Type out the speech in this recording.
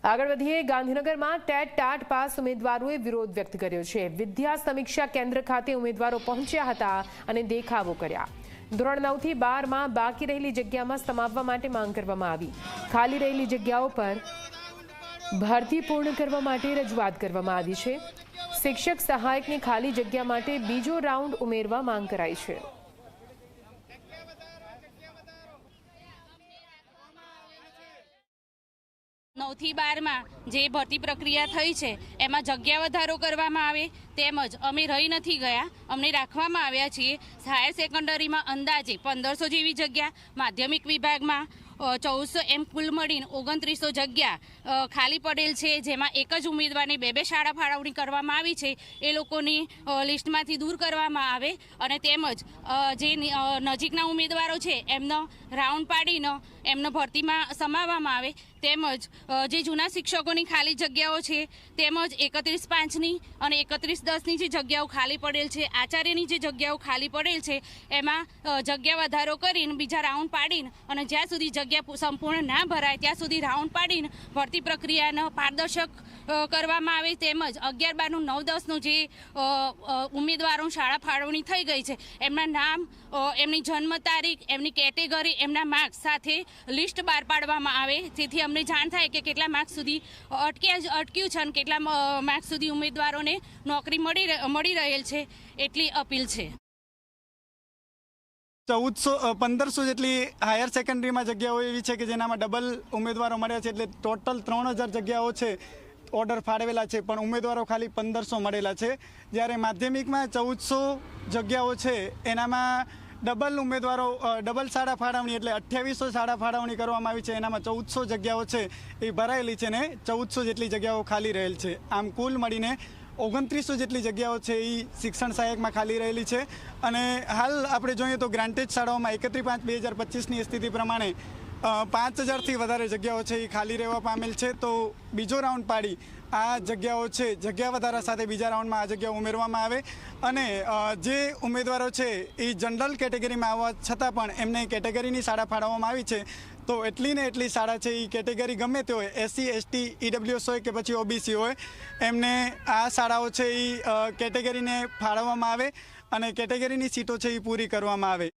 આગળ વધીએ ગાંધીનગરમાં ટેટ ટાટ પાસ ઉમેદવારોએ વિરોધ વ્યક્ત કર્યો છે। વિદ્યા સમીક્ષા કેન્દ્ર ખાતે ઉમેદવારો પહોંચ્યા હતા અને દેખાવો કર્યા। ધોરણ 9 થી 12 માં બાકી રહેલી જગ્યામાં સમાવવા માટે માંગ કરવામાં આવી। ખાલી રહેલી જગ્યાઓ પર ભરતી પૂર્ણ કરવા માટે રજૂઆત કરવામાં આવી છે। શિક્ષક સહાયકની ખાલી જગ્યા માટે બીજો રાઉન્ડ ઉમેરવા માંગ કરાઈ છે। 9 થી 12 માં જે ભરતી પ્રક્રિયા થઈ છે એમાં જગ્યા વધારો કરવામાં આવે તેમજ અમે રહી નથી ગયા, અમને રાખવામાં આવ્યા છીએ। હાયર સેકન્ડરીમાં અંદાજે 1500 જેવી જગ્યા, માધ્યમિક વિભાગમાં 1400 એમ કુલ મળીને 2900 જગ્યા ખાલી પડેલ છે, જેમાં એક જ ઉમેદવારની બે શાળા ફાળવણી કરવામાં આવી છે। એ લોકોની લિસ્ટમાંથી દૂર કરવામાં આવે અને તેમજ જે નજીકના ઉમેદવારો છે એમનો રાઉન્ડ પાડીને એમને ભરતીમાં સમાવવામાં આવે। તેમજ જે જૂના શિક્ષકોની ખાલી જગ્યાઓ છે તેમજ 31/5ની અને 31/10ની જે જગ્યાઓ ખાલી પડેલ છે, આચાર્યની જે જગ્યાઓ ખાલી પડેલ છે એમાં જગ્યા વધારો કરીને બીજા રાઉન્ડ પાડીને અને જ્યાં સુધી જગ્યા સંપૂર્ણ ના ભરાય ત્યાં સુધી રાઉન્ડ પાડીને ભરતી પ્રક્રિયાને પારદર્શક કરવામાં આવે। તેમજ 11/12નું 9-10નું જે ઉમેદવારો શાળા ફાળવણી થઈ ગઈ છે એમના નામ, એમની જન્મ તારીખ, એમની કેટેગરી, એમના માર્ક્સ સાથે લિસ્ટ બહાર પાડવામાં આવે, જેથી અમને જાણ થાય કે કેટલા માર્ક્સ સુધી અટક્યું છે અને કેટલા માર્ક્સ સુધી ઉમેદવારોને નોકરી મળી રહેલ છે, એટલી અપીલ છે। 1500 જેટલી હાયર સેકન્ડરીમાં જગ્યાઓ એવી છે કે જેનામાં ડબલ ઉમેદવારો મળ્યા છે, એટલે ટોટલ 3000 જગ્યાઓ છે ઓર્ડર ફાળવેલા છે, પણ ઉમેદવારો ખાલી 1500 મળેલા છે। જ્યારે માધ્યમિકમાં 1400 જગ્યાઓ છે એનામાં ડબલ ઉમેદવારો ડબલ શાળા ફાળવણી એટલે 2800 શાળા ફાળવણી કરવામાં આવી છે, એનામાં 1400 જગ્યાઓ છે એ ભરાયેલી છે ને 1400 જેટલી જગ્યાઓ ખાલી રહેલ છે। આમ કુલ મળીને 2900 જેટલી જગ્યાઓ છે એ શિક્ષણ સહાયકમાં ખાલી રહેલી છે। અને હાલ આપણે જોઈએ તો ગ્રાન્ટેડ શાળાઓમાં 31/5/2025ની સ્થિતિ પ્રમાણે 5000થી વધારે જગ્યાઓ છે એ ખાલી રહેવા પામેલ છે। તો બીજો રાઉન્ડ પાડી આ જગ્યાઓ છે જગ્યા વધારા સાથે બીજા રાઉન્ડમાં આ જગ્યાઓ ઉમેરવામાં આવે અને જે ઉમેદવારો છે એ જનરલ કેટેગરીમાં આવવા છતાં પણ એમને કેટેગરીની શાળા ફાળવવામાં આવી છે, તો એટલી ને એટલી શાળા છે એ કેટેગરી ગમે તે હોય, SC ST EWS હોય કે પછી OBC હોય, એમને આ શાળાઓ છે એ કેટેગરીને ફાળવવામાં આવે અને કેટેગરીની સીટો છે એ પૂરી કરવામાં આવે।